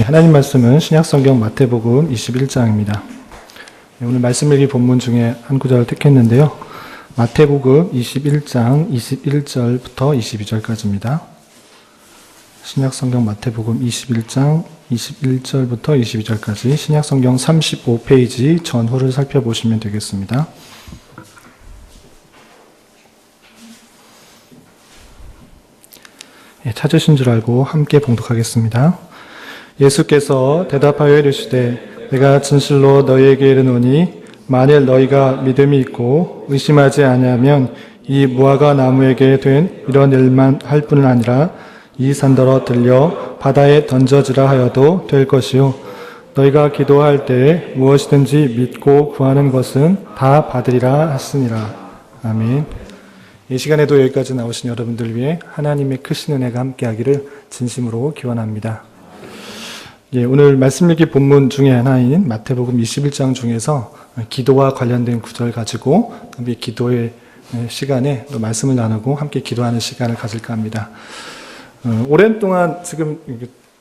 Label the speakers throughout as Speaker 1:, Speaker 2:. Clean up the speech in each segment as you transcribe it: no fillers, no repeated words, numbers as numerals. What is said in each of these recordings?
Speaker 1: 하나님 말씀은 신약성경 마태복음 21장입니다. 오늘 말씀 읽기 본문 중에 한 구절을 택했는데요. 마태복음 21장 21절부터 22절까지입니다. 신약성경 마태복음 21장 21절부터 22절까지 신약성경 35페이지 전후를 살펴보시면 되겠습니다. 찾으신 줄 알고 함께 봉독하겠습니다. 예수께서 대답하여 이르시되 내가 진실로 너희에게 이르노니 만일 너희가 믿음이 있고 의심하지 아니하면 이 무화과 나무에게 된 이런 일만 할 뿐 아니라 이 산더러 들려 바다에 던져지라 하여도 될 것이요 너희가 기도할 때 무엇이든지 믿고 구하는 것은 다 받으리라 하시니라. 아멘. 이 시간에도 여기까지 나오신 여러분들 위해 하나님의 크신 은혜가 함께하기를 진심으로 기원합니다. 오늘 말씀 읽기 본문 중에 하나인 마태복음 21장 중에서 기도와 관련된 구절 가지고 우리 기도의 시간에 또 말씀을 나누고 함께 기도하는 시간을 가질까 합니다. 오랜 동안 지금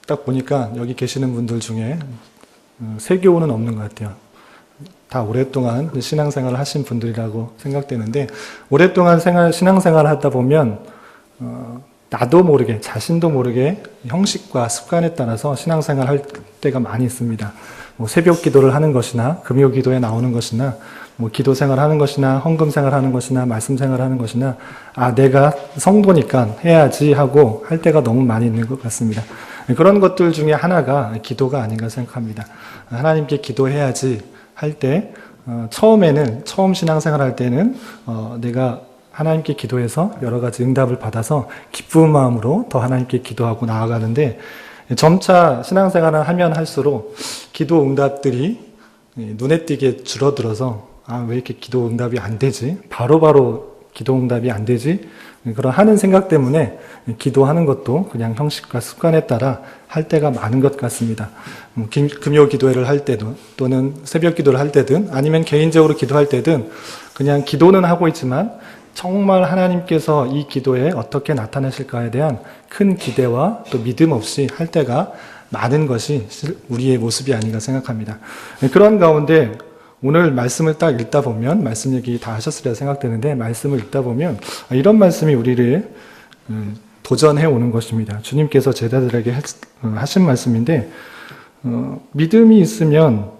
Speaker 1: 딱 보니까 여기 계시는 분들 중에 세교우는 없는 것 같아요. 다 오랫동안 신앙생활을 하신 분들이라고 생각되는데 오랫동안 신앙생활을 하다 보면 나도 모르게 자신도 모르게 형식과 습관에 따라서 신앙생활을 할 때가 많이 있습니다. 새벽 기도를 하는 것이나 금요 기도에 나오는 것이나 기도 생활하는 것이나 헌금 생활하는 것이나 말씀 생활하는 것이나 내가 성도니까 해야지 하고 할 때가 너무 많이 있는 것 같습니다. 그런 것들 중에 하나가 기도가 아닌가 생각합니다. 하나님께 기도해야지 할 때 처음 신앙생활 할 때는 내가 하나님께 기도해서 여러 가지 응답을 받아서 기쁜 마음으로 더 하나님께 기도하고 나아가는데 점차 신앙생활을 하면 할수록 기도 응답들이 눈에 띄게 줄어들어서 왜 이렇게 기도 응답이 안 되지? 바로바로 기도 응답이 안 되지? 그런 하는 생각 때문에 기도하는 것도 그냥 형식과 습관에 따라 할 때가 많은 것 같습니다. 금요 기도회를 할 때도 또는 새벽 기도를 할 때든 아니면 개인적으로 기도할 때든 그냥 기도는 하고 있지만 정말 하나님께서 이 기도에 어떻게 나타나실까에 대한 큰 기대와 또 믿음 없이 할 때가 많은 것이 우리의 모습이 아닌가 생각합니다. 그런 가운데 오늘 말씀을 딱 읽다 보면 말씀 얘기 다 하셨으리라 생각되는데 말씀을 읽다 보면 이런 말씀이 우리를 도전해 오는 것입니다. 주님께서 제자들에게 하신 말씀인데 믿음이 있으면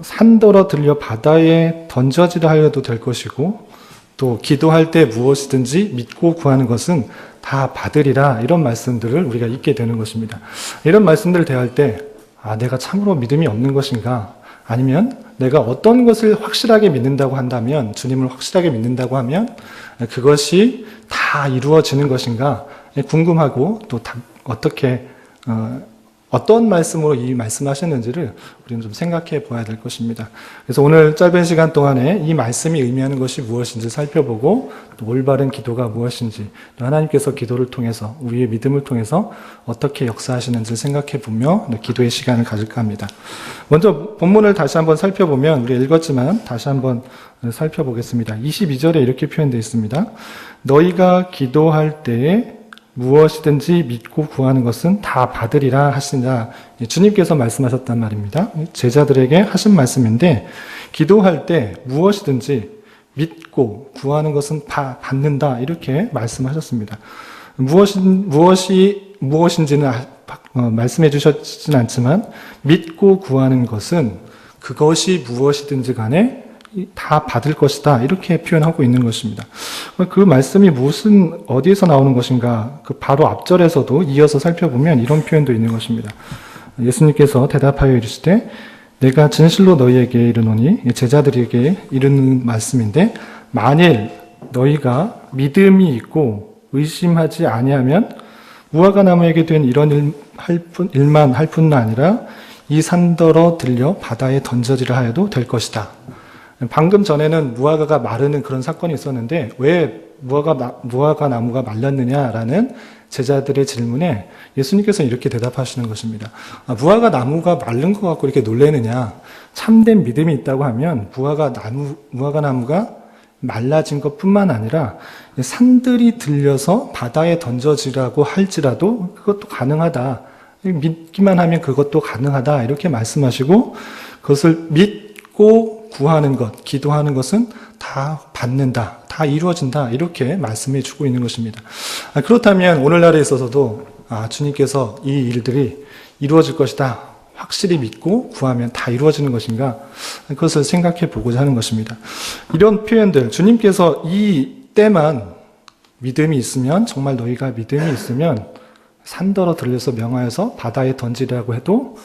Speaker 1: 산더러 들려 바다에 던져지라 하여도 될 것이고 또 기도할 때 무엇이든지 믿고 구하는 것은 다 받으리라 이런 말씀들을 우리가 읽게 되는 것입니다. 이런 말씀들을 대할 때 내가 참으로 믿음이 없는 것인가 아니면 내가 어떤 것을 확실하게 믿는다고 한다면 주님을 확실하게 믿는다고 하면 그것이 다 이루어지는 것인가 궁금하고 또 어떻게 어떤 말씀으로 이 말씀하셨는지를 우리는 좀 생각해 보아야 될 것입니다. 그래서 오늘 짧은 시간 동안에 이 말씀이 의미하는 것이 무엇인지 살펴보고 또 올바른 기도가 무엇인지 또 하나님께서 기도를 통해서 우리의 믿음을 통해서 어떻게 역사하시는지 생각해 보며 기도의 시간을 가질까 합니다. 먼저 본문을 다시 한번 살펴보면 우리 읽었지만 다시 한번 살펴보겠습니다. 22절에 이렇게 표현되어 있습니다. 너희가 기도할 때에 무엇이든지 믿고 구하는 것은 다 받으리라 하시니라. 주님께서 말씀하셨단 말입니다. 제자들에게 하신 말씀인데 기도할 때 무엇이든지 믿고 구하는 것은 다 받는다 이렇게 말씀하셨습니다. 무엇인지는 말씀해 주셨진 않지만 믿고 구하는 것은 그것이 무엇이든지 간에 다 받을 것이다 이렇게 표현하고 있는 것입니다. 그 말씀이 어디에서 나오는 것인가 그 바로 앞절에서도 이어서 살펴보면 이런 표현도 있는 것입니다. 예수님께서 대답하여 이르시되 내가 진실로 너희에게 이르노니 제자들에게 이르는 말씀인데 만일 너희가 믿음이 있고 의심하지 아니하면 무화과 나무에게 된 이런 일만 할 뿐 아니라 이 산더러 들려 바다에 던져지라 하여도 될 것이다. 방금 전에는 무화과가 마르는 그런 사건이 있었는데 왜 무화과 나무가 말랐느냐라는 제자들의 질문에 예수님께서는 이렇게 대답하시는 것입니다. 무화과 나무가 마른 것 같고 이렇게 놀라느냐? 참된 믿음이 있다고 하면 무화과 나무가 말라진 것뿐만 아니라 산들이 들려서 바다에 던져지라고 할지라도 그것도 가능하다. 믿기만 하면 그것도 가능하다 이렇게 말씀하시고 그것을 믿고 구하는 것, 기도하는 것은 다 받는다, 다 이루어진다 이렇게 말씀해 주고 있는 것입니다. 그렇다면 오늘날에 있어서도 주님께서 이 일들이 이루어질 것이다 확실히 믿고 구하면 다 이루어지는 것인가 그것을 생각해 보고자 하는 것입니다. 이런 표현들 주님께서 이 때만 믿음이 있으면 정말 너희가 믿음이 있으면 산더러 들려서 명하여서 바다에 던지라고 해도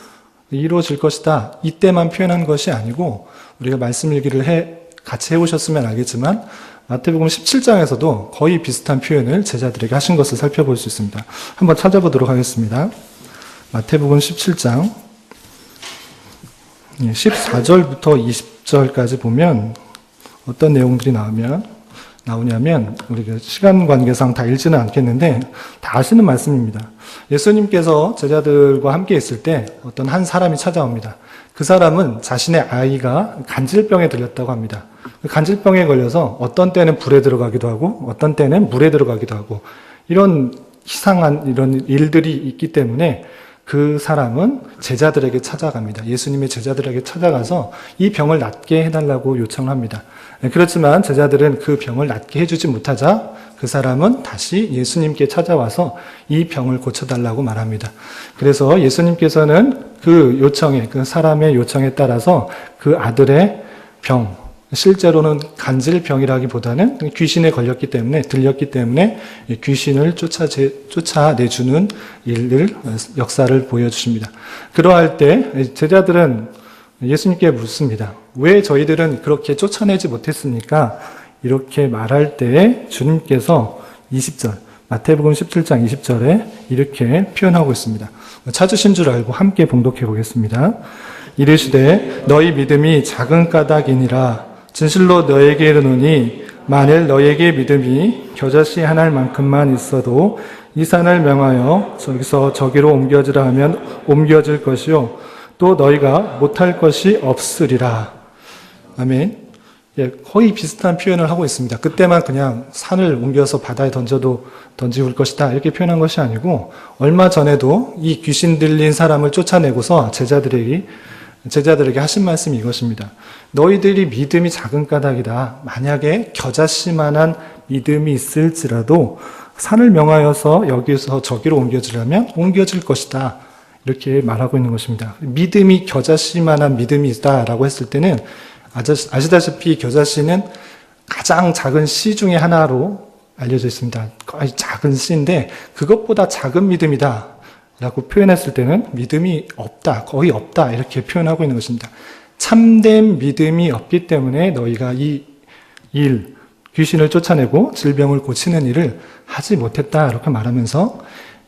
Speaker 1: 이루어질 것이다. 이때만 표현한 것이 아니고 우리가 말씀 일기를 같이 해오셨으면 알겠지만 마태복음 17장에서도 거의 비슷한 표현을 제자들에게 하신 것을 살펴볼 수 있습니다. 한번 찾아보도록 하겠습니다. 마태복음 17장 14절부터 20절까지 보면 어떤 내용들이 나오냐면 우리가 시간 관계상 다 읽지는 않겠는데 다 아시는 말씀입니다. 예수님께서 제자들과 함께 있을 때 어떤 한 사람이 찾아옵니다. 그 사람은 자신의 아이가 간질병에 들렸다고 합니다. 간질병에 걸려서 어떤 때는 불에 들어가기도 하고 어떤 때는 물에 들어가기도 하고 이런 이상한 이런 일들이 있기 때문에 그 사람은 제자들에게 찾아갑니다. 예수님의 제자들에게 찾아가서 이 병을 낫게 해달라고 요청을 합니다. 그렇지만 제자들은 그 병을 낫게 해주지 못하자 그 사람은 다시 예수님께 찾아와서 이 병을 고쳐달라고 말합니다. 그래서 예수님께서는 그 사람의 요청에 따라서 그 아들의 병, 실제로는 간질병이라기보다는 귀신에 들렸기 때문에 귀신을 쫓아내주는 역사를 보여주십니다. 그러할 때 제자들은 예수님께 묻습니다. 왜 저희들은 그렇게 쫓아내지 못했습니까? 이렇게 말할 때 주님께서 20절, 마태복음 17장 20절에 이렇게 표현하고 있습니다. 찾으신 줄 알고 함께 봉독해 보겠습니다. 이르시되 너희 믿음이 작은 까닭이니라. 진실로 너에게 이르노니 만일 너에게 믿음이 겨자씨 한 알만큼만 있어도 이 산을 명하여 저기서 저기로 옮겨지라 하면 옮겨질 것이요 또 너희가 못할 것이 없으리라. 아멘. 거의 비슷한 표현을 하고 있습니다. 그때만 그냥 산을 옮겨서 바다에 던지울 것이다 이렇게 표현한 것이 아니고 얼마 전에도 이 귀신 들린 사람을 쫓아내고서 제자들에게 하신 말씀이 이것입니다. 너희들이 믿음이 작은 까닭이다. 만약에 겨자씨만한 믿음이 있을지라도 산을 명하여서 여기서 저기로 옮겨지려면 옮겨질 것이다. 이렇게 말하고 있는 것입니다. 믿음이 겨자씨만한 믿음이 있다라고 했을 때는 아시다시피 겨자씨는 가장 작은 씨 중에 하나로 알려져 있습니다. 거의 작은 씨인데 그것보다 작은 믿음이다. 라고 표현했을 때는 믿음이 없다, 거의 없다 이렇게 표현하고 있는 것입니다. 참된 믿음이 없기 때문에 너희가 이 일, 귀신을 쫓아내고 질병을 고치는 일을 하지 못했다 이렇게 말하면서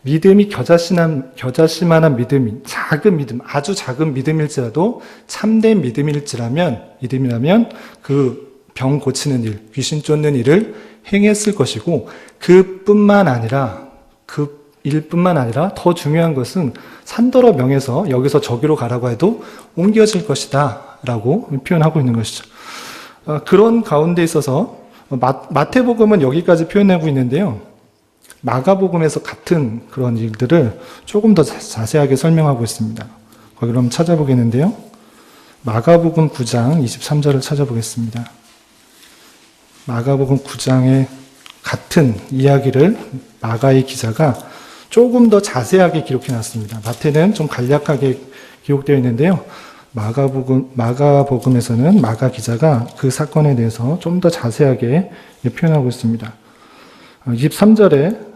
Speaker 1: 믿음이 겨자씨만한 믿음이 작은 믿음, 아주 작은 믿음일지라도 참된 믿음이라면 그 병 고치는 일, 귀신 쫓는 일을 행했을 것이고 그뿐만 아니라 더 중요한 것은 산더러 명해서 여기서 저기로 가라고 해도 옮겨질 것이다 라고 표현하고 있는 것이죠. 그런 가운데 있어서 마태복음은 여기까지 표현하고 있는데요. 마가복음에서 같은 그런 일들을 조금 더 자세하게 설명하고 있습니다. 거기 그럼 찾아보겠는데요. 마가복음 9장 23절을 찾아보겠습니다. 마가복음 9장의 같은 이야기를 마가의 기자가 조금 더 자세하게 기록해 놨습니다. 마태는 좀 간략하게 기록되어 있는데요. 마가복음에서는 마가 기자가 그 사건에 대해서 좀 더 자세하게 표현하고 있습니다. 23절에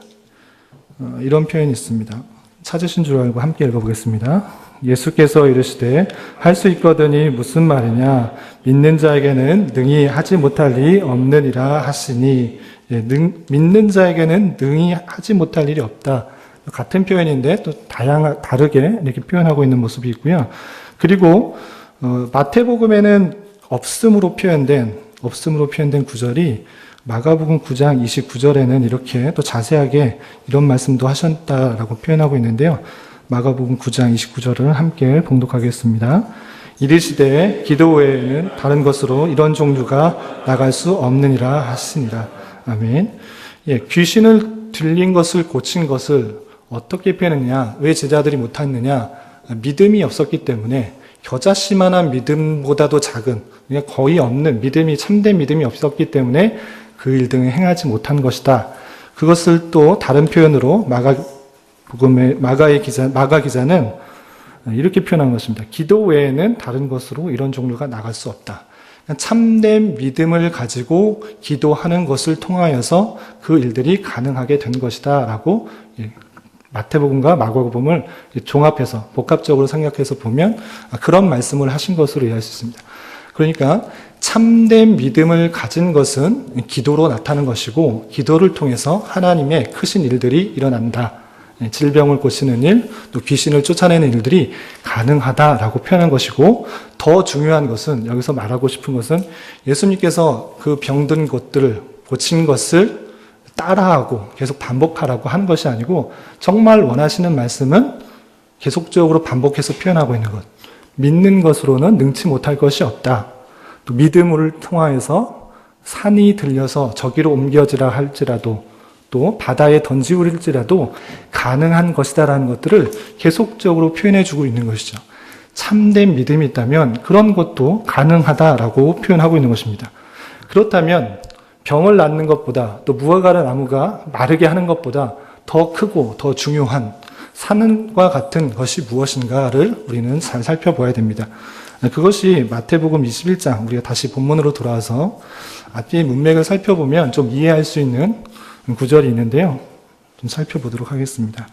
Speaker 1: 이런 표현이 있습니다. 찾으신 줄 알고 함께 읽어보겠습니다. 예수께서 이르시되 할 수 있거든이 무슨 말이냐 믿는 자에게는 능히 하지 못할 일이 없느니라 하시니 믿는 자에게는 능히 하지 못할 일이 없다. 같은 표현인데 또 다르게 이렇게 표현하고 있는 모습이 있고요. 그리고 마태복음에는 없음으로 표현된 구절이 마가복음 9장 29절에는 이렇게 또 자세하게 이런 말씀도 하셨다라고 표현하고 있는데요. 마가복음 9장 29절을 함께 봉독하겠습니다. 이르시되 기도 외에는 다른 것으로 이런 종류가 나갈 수 없느니라 하시니라. 아멘. 귀신을 들린 것을 고친 것을 어떻게 표현했느냐, 왜 제자들이 못했느냐, 믿음이 없었기 때문에 겨자씨만한 믿음보다도 작은, 그러니까 거의 없는 믿음이, 참된 믿음이 없었기 때문에 그 일 등을 행하지 못한 것이다. 그것을 또 다른 표현으로 마가 기자는 이렇게 표현한 것입니다. 기도 외에는 다른 것으로 이런 종류가 나갈 수 없다. 참된 믿음을 가지고 기도하는 것을 통하여서 그 일들이 가능하게 된 것이다 라고 마태복음과 마가복음을 종합해서 복합적으로 생각해서 보면 그런 말씀을 하신 것으로 이해할 수 있습니다. 그러니까 참된 믿음을 가진 것은 기도로 나타나는 것이고 기도를 통해서 하나님의 크신 일들이 일어난다. 질병을 고치는 일, 또 귀신을 쫓아내는 일들이 가능하다라고 표현한 것이고, 더 중요한 것은, 여기서 말하고 싶은 것은 예수님께서 그 병든 것들을 고친 것을 따라하고 계속 반복하라고 하는 것이 아니고, 정말 원하시는 말씀은 계속적으로 반복해서 표현하고 있는 것. 믿는 것으로는 능치 못할 것이 없다. 또 믿음을 통하여서 산이 들려서 저기로 옮겨지라 할지라도, 또 바다에 던지울지라도 가능한 것이다라는 것들을 계속적으로 표현해주고 있는 것이죠. 참된 믿음이 있다면 그런 것도 가능하다라고 표현하고 있는 것입니다. 그렇다면 병을 낫는 것보다 또 무화과 나무가 마르게 하는 것보다 더 크고 더 중요한 산과 같은 것이 무엇인가를 우리는 잘 살펴봐야 됩니다. 그것이 마태복음 21장, 우리가 다시 본문으로 돌아와서 앞뒤의 문맥을 살펴보면 좀 이해할 수 있는 구절이 있는데요. 좀 살펴보도록 하겠습니다.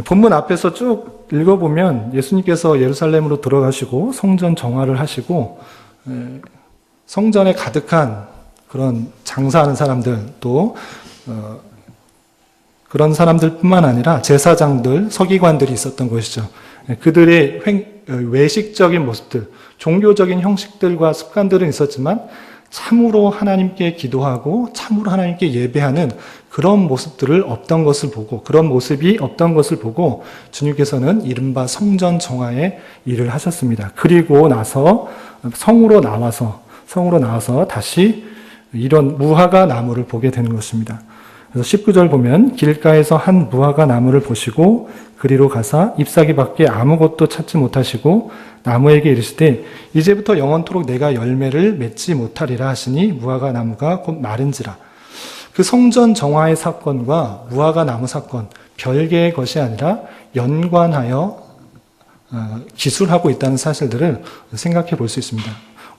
Speaker 1: 본문 앞에서 쭉 읽어보면 예수님께서 예루살렘으로 들어가시고 성전 정화를 하시고 성전에 가득한 그런 장사하는 사람들 또 그런 사람들뿐만 아니라 제사장들, 서기관들이 있었던 것이죠. 그들의 외식적인 모습들, 종교적인 형식들과 습관들은 있었지만 참으로 하나님께 기도하고 참으로 하나님께 예배하는 그런 모습들을 없던 것을 보고 그런 모습이 없던 것을 보고 주님께서는 이른바 성전 정화의 일을 하셨습니다. 그리고 나서 성으로 나와서 다시 이런 무화과 나무를 보게 되는 것입니다. 그래서 19절 보면 길가에서 한 무화과 나무를 보시고 그리로 가사 잎사귀밖에 아무것도 찾지 못하시고 나무에게 이르시되 이제부터 영원토록 내가 열매를 맺지 못하리라 하시니 무화과 나무가 곧 마른지라. 그 성전 정화의 사건과 무화과 나무 사건 별개의 것이 아니라 연관하여 기술하고 있다는 사실들을 생각해 볼 수 있습니다.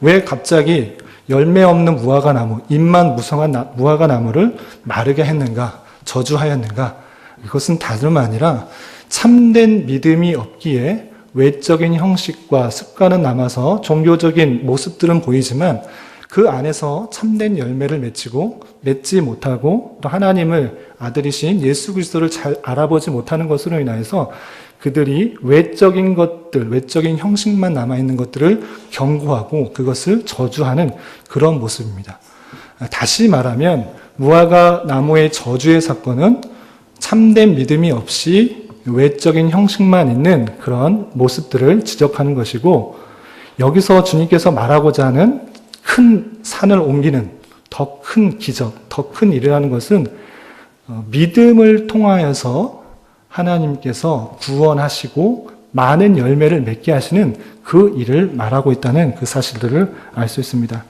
Speaker 1: 왜 갑자기 열매 없는 무화과 나무, 잎만 무성한 무화과 나무를 마르게 했는가, 저주하였는가? 이것은 다름 아니라 참된 믿음이 없기에 외적인 형식과 습관은 남아서 종교적인 모습들은 보이지만 그 안에서 참된 열매를 맺지 못하고 또 하나님을 아들이신 예수 그리스도를 잘 알아보지 못하는 것으로 인하여서 그들이 외적인 것들, 외적인 형식만 남아있는 것들을 경고하고 그것을 저주하는 그런 모습입니다. 다시 말하면 무화과 나무의 저주의 사건은 참된 믿음이 없이 외적인 형식만 있는 그런 모습들을 지적하는 것이고 여기서 주님께서 말하고자 하는 큰 산을 옮기는 더 큰 기적, 더 큰 일이라는 것은 믿음을 통하여서 하나님께서 구원하시고 많은 열매를 맺게 하시는 그 일을 말하고 있다는 그 사실들을 알 수 있습니다.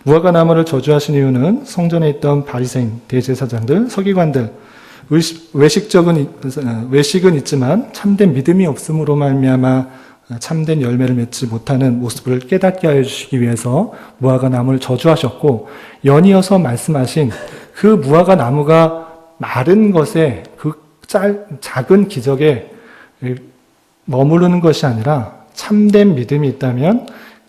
Speaker 1: 무화과 나무를 저주하신 이유는 성전에 있던 바리새인, 대제사장들, 서기관들, 외식은 있지만 참된 믿음이 없음으로 말미암아 참된 열매를 맺지 못하는 모습을 깨닫게 하여 주시기 위해서 무화과 나무를 저주하셨고 연이어서 말씀하신 그 무화과 나무가 마른 것에 그 작은 기적에 머무르는 것이 아니라 참된 믿음이 있다면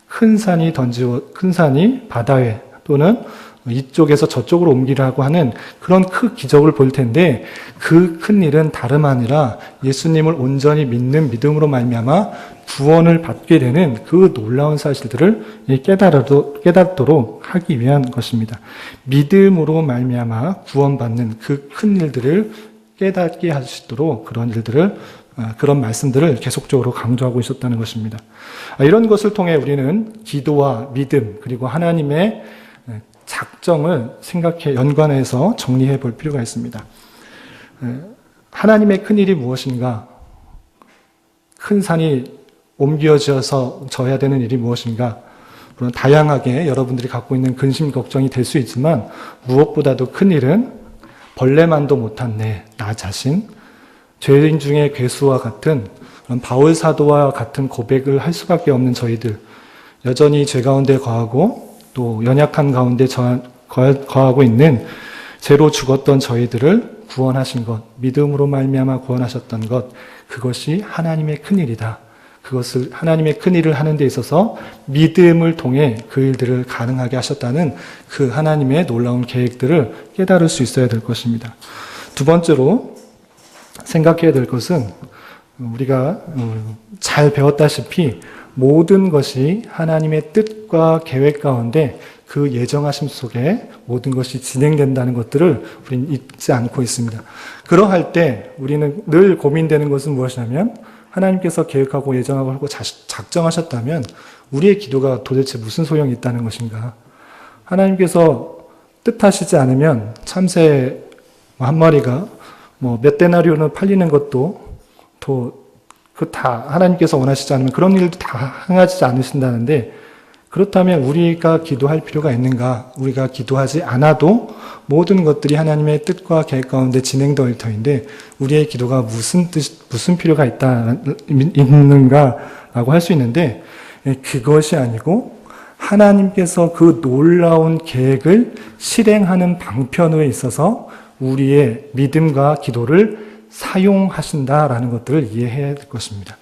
Speaker 1: 큰 산이 바다에 또는 이쪽에서 저쪽으로 옮기라고 하는 그런 큰 기적을 볼 텐데 그 큰 일은 다름 아니라 예수님을 온전히 믿는 믿음으로 말미암아 구원을 받게 되는 그 놀라운 사실들을 깨닫도록 하기 위한 것입니다. 믿음으로 말미암아 구원받는 그 큰 일들을 깨닫게 하시도록 그런 말씀들을 계속적으로 강조하고 있었다는 것입니다. 이런 것을 통해 우리는 기도와 믿음 그리고 하나님의 작정을 연관해서 정리해 볼 필요가 있습니다. 하나님의 큰일이 무엇인가? 큰 산이 옮겨져서 져야 되는 일이 무엇인가? 물론 다양하게 여러분들이 갖고 있는 근심, 걱정이 될 수 있지만 무엇보다도 큰 일은 벌레만도 못한 나 자신, 죄인 중에 괴수와 같은 그런 바울 사도와 같은 고백을 할 수밖에 없는 저희들, 여전히 죄 가운데 거하고 또 연약한 가운데 거하고 있는 죄로 죽었던 저희들을 구원하신 것, 믿음으로 말미암아 구원하셨던 것, 그것이 하나님의 큰일이다. 그것을 하나님의 큰일을 하는 데 있어서 믿음을 통해 그 일들을 가능하게 하셨다는 그 하나님의 놀라운 계획들을 깨달을 수 있어야 될 것입니다. 두 번째로 생각해야 될 것은 우리가 잘 배웠다시피 모든 것이 하나님의 뜻과 계획 가운데 그 예정하심 속에 모든 것이 진행된다는 것들을 우리는 잊지 않고 있습니다. 그러할 때 우리는 늘 고민되는 것은 무엇이냐면 하나님께서 계획하고 예정하고 하고 작정하셨다면 우리의 기도가 도대체 무슨 소용이 있다는 것인가? 하나님께서 뜻하시지 않으면 참새 한 마리가 몇 데나리온을 팔리는 것도 다 하나님께서 원하시지 않으면 그런 일도 다 행하지 않으신다는데, 그렇다면 우리가 기도할 필요가 있는가? 우리가 기도하지 않아도 모든 것들이 하나님의 뜻과 계획 가운데 진행될 터인데 우리의 기도가 무슨 필요가 있는가라고 할 수 있는데, 그것이 아니고 하나님께서 그 놀라운 계획을 실행하는 방편에 있어서 우리의 믿음과 기도를 사용하신다라는 것들을 이해해야 될 것입니다.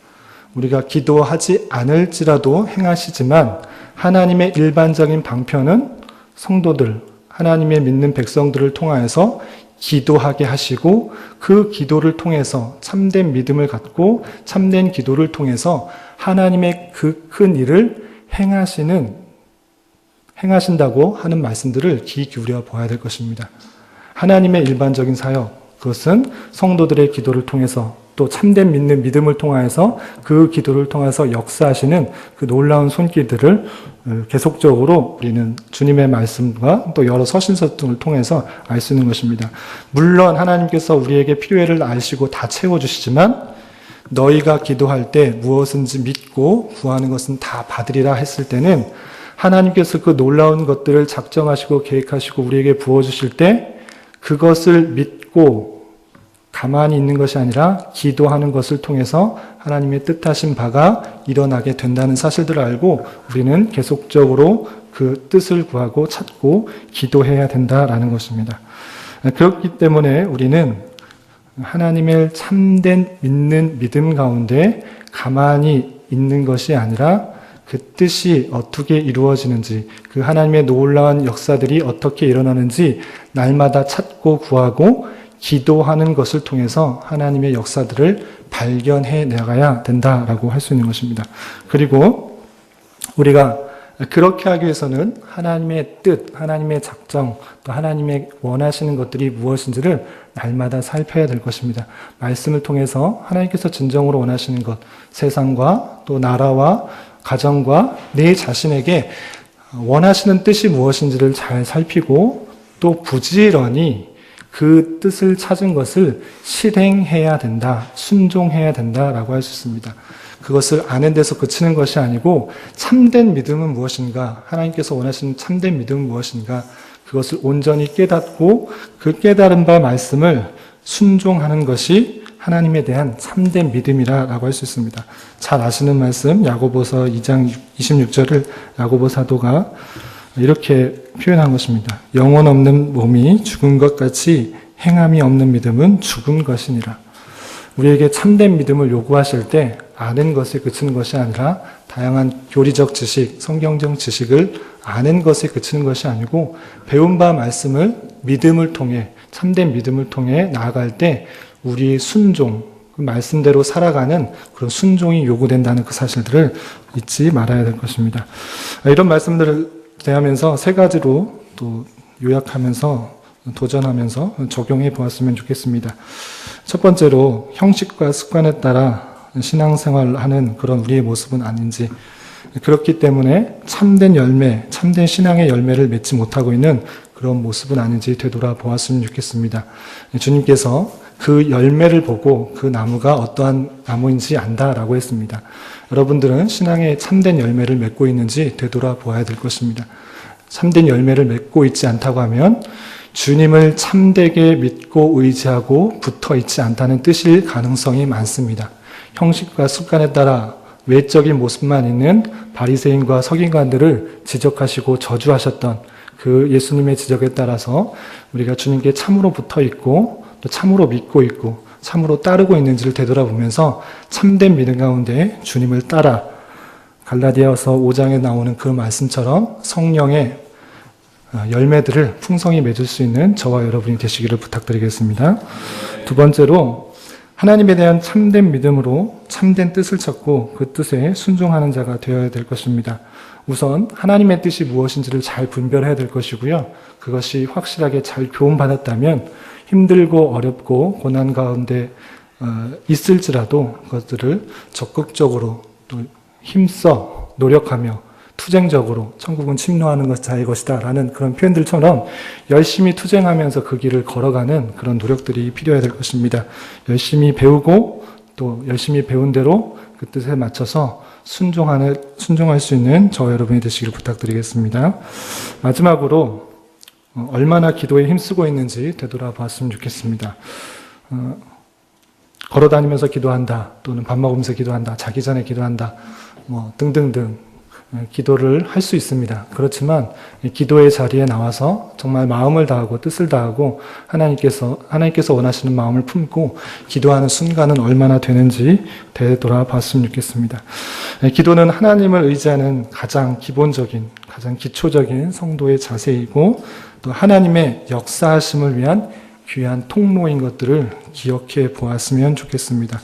Speaker 1: 우리가 기도하지 않을지라도 행하시지만 하나님의 일반적인 방편은 성도들, 하나님의 믿는 백성들을 통하여서 기도하게 하시고 그 기도를 통해서 참된 믿음을 갖고 참된 기도를 통해서 하나님의 그 큰 일을 행하신다고 하는 말씀들을 귀 기울여 보아야 될 것입니다. 하나님의 일반적인 사역, 그것은 성도들의 기도를 통해서 또 참된 믿는 믿음을 통하여서 그 기도를 통해서 역사하시는 그 놀라운 손길들을 계속적으로 우리는 주님의 말씀과 또 여러 서신서 등을 통해서 알 수 있는 것입니다. 물론 하나님께서 우리에게 필요를 아시고 다 채워주시지만 너희가 기도할 때 무엇인지 믿고 구하는 것은 다 받으리라 했을 때는 하나님께서 그 놀라운 것들을 작정하시고 계획하시고 우리에게 부어주실 때 그것을 믿고 가만히 있는 것이 아니라 기도하는 것을 통해서 하나님의 뜻하신 바가 일어나게 된다는 사실들을 알고 우리는 계속적으로 그 뜻을 구하고 찾고 기도해야 된다라는 것입니다. 그렇기 때문에 우리는 하나님의 참된 믿는 믿음 가운데 가만히 있는 것이 아니라 그 뜻이 어떻게 이루어지는지, 그 하나님의 놀라운 역사들이 어떻게 일어나는지 날마다 찾고 구하고 기도하는 것을 통해서 하나님의 역사들을 발견해 나가야 된다라고 할 수 있는 것입니다. 그리고 우리가 그렇게 하기 위해서는 하나님의 뜻, 하나님의 작정, 또 하나님의 원하시는 것들이 무엇인지를 날마다 살펴야 될 것입니다. 말씀을 통해서 하나님께서 진정으로 원하시는 것, 세상과 또 나라와 가정과 내 자신에게 원하시는 뜻이 무엇인지를 잘 살피고 또 부지런히 그 뜻을 찾은 것을 실행해야 된다, 순종해야 된다라고 할 수 있습니다. 그것을 아는 데서 그치는 것이 아니고 참된 믿음은 무엇인가, 하나님께서 원하시는 참된 믿음은 무엇인가, 그것을 온전히 깨닫고 그 깨달은 바 말씀을 순종하는 것이 하나님에 대한 참된 믿음이라고 할 수 있습니다. 잘 아시는 말씀 야고보서 2장 26절을 야고보 사도가 이렇게 표현한 것입니다. 영혼 없는 몸이 죽은 것 같이 행함이 없는 믿음은 죽은 것이니라. 우리에게 참된 믿음을 요구하실 때 아는 것에 그치는 것이 아니라 다양한 교리적 지식, 성경적 지식을 아는 것에 그치는 것이 아니고 배운 바 말씀을 믿음을 통해, 참된 믿음을 통해 나아갈 때 우리의 순종, 그 말씀대로 살아가는 그런 순종이 요구된다는 그 사실들을 잊지 말아야 될 것입니다. 이런 말씀들을 대하면서 세 가지로 또 요약하면서 도전하면서 적용해 보았으면 좋겠습니다. 첫 번째로 형식과 습관에 따라 신앙생활을 하는 그런 우리의 모습은 아닌지, 그렇기 때문에 참된 열매, 참된 신앙의 열매를 맺지 못하고 있는 그런 모습은 아닌지 되돌아 보았으면 좋겠습니다. 주님께서 그 열매를 보고 그 나무가 어떠한 나무인지 안다라고 했습니다. 여러분들은 신앙의 참된 열매를 맺고 있는지 되돌아보아야 될 것입니다. 참된 열매를 맺고 있지 않다고 하면 주님을 참되게 믿고 의지하고 붙어 있지 않다는 뜻일 가능성이 많습니다. 형식과 습관에 따라 외적인 모습만 있는 바리새인과 서기관들을 지적하시고 저주하셨던 그 예수님의 지적에 따라서 우리가 주님께 참으로 붙어 있고 또 참으로 믿고 있고 참으로 따르고 있는지를 되돌아보면서 참된 믿음 가운데 주님을 따라 갈라디아서 5장에 나오는 그 말씀처럼 성령의 열매들을 풍성히 맺을 수 있는 저와 여러분이 되시기를 부탁드리겠습니다. 두 번째로 하나님에 대한 참된 믿음으로 참된 뜻을 찾고 그 뜻에 순종하는 자가 되어야 될 것입니다. 우선 하나님의 뜻이 무엇인지를 잘 분별해야 될 것이고요. 그것이 확실하게 잘 교훈받았다면 힘들고 어렵고 고난 가운데 있을지라도 그것들을 적극적으로 또 힘써 노력하며 투쟁적으로 천국은 침노하는 것 자의 것이다 라는 그런 표현들처럼 열심히 투쟁하면서 그 길을 걸어가는 그런 노력들이 필요해야 될 것입니다. 열심히 배우고 또 열심히 배운 대로 그 뜻에 맞춰서 순종할 수 있는 저와 여러분이 되시기를 부탁드리겠습니다. 마지막으로 얼마나 기도에 힘쓰고 있는지 되돌아봤으면 좋겠습니다. 걸어다니면서 기도한다 또는 밥 먹으면서 기도한다 자기 전에 기도한다 등등등 기도를 할 수 있습니다. 그렇지만 기도의 자리에 나와서 정말 마음을 다하고 뜻을 다하고 하나님께서 원하시는 마음을 품고 기도하는 순간은 얼마나 되는지 되돌아봤으면 좋겠습니다. 기도는 하나님을 의지하는 가장 기본적인, 가장 기초적인 성도의 자세이고 또 하나님의 역사하심을 위한 귀한 통로인 것들을 기억해 보았으면 좋겠습니다.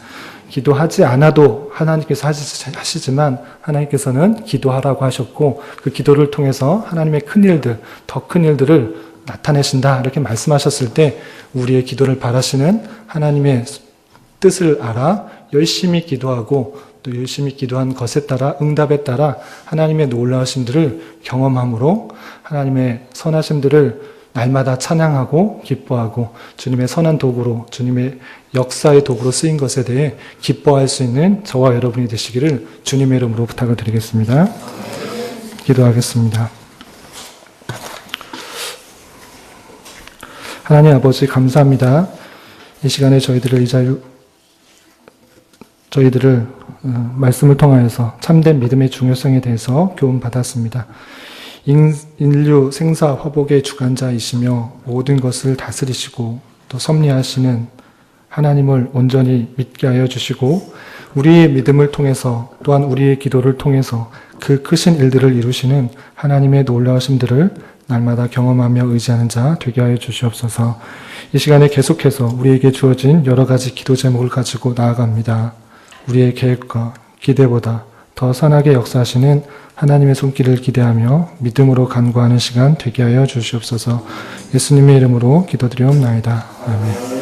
Speaker 1: 기도하지 않아도 하나님께서 하시지만 하나님께서는 기도하라고 하셨고 그 기도를 통해서 하나님의 큰 일들, 더 큰 일들을 나타내신다 이렇게 말씀하셨을 때 우리의 기도를 바라시는 하나님의 뜻을 알아 열심히 기도하고 또 열심히 기도한 것에 따라 응답에 따라 하나님의 놀라우심들을 경험함으로 하나님의 선하심들을 날마다 찬양하고 기뻐하고 주님의 선한 도구로 주님의 역사의 도구로 쓰인 것에 대해 기뻐할 수 있는 저와 여러분이 되시기를 주님의 이름으로 부탁을 드리겠습니다. 기도하겠습니다. 하나님 아버지 감사합니다. 이 시간에 저희들을 말씀을 통하여서 참된 믿음의 중요성에 대해서 교훈받았습니다. 인류 생사 화복의 주관자이시며 모든 것을 다스리시고 또 섭리하시는 하나님을 온전히 믿게 하여 주시고 우리의 믿음을 통해서 또한 우리의 기도를 통해서 그 크신 일들을 이루시는 하나님의 놀라우심들을 날마다 경험하며 의지하는 자 되게 하여 주시옵소서. 이 시간에 계속해서 우리에게 주어진 여러 가지 기도 제목을 가지고 나아갑니다. 우리의 계획과 기대보다 더 선하게 역사하시는 하나님의 손길을 기대하며 믿음으로 간구하는 시간 되게 하여 주시옵소서. 예수님의 이름으로 기도드리옵나이다. 아멘.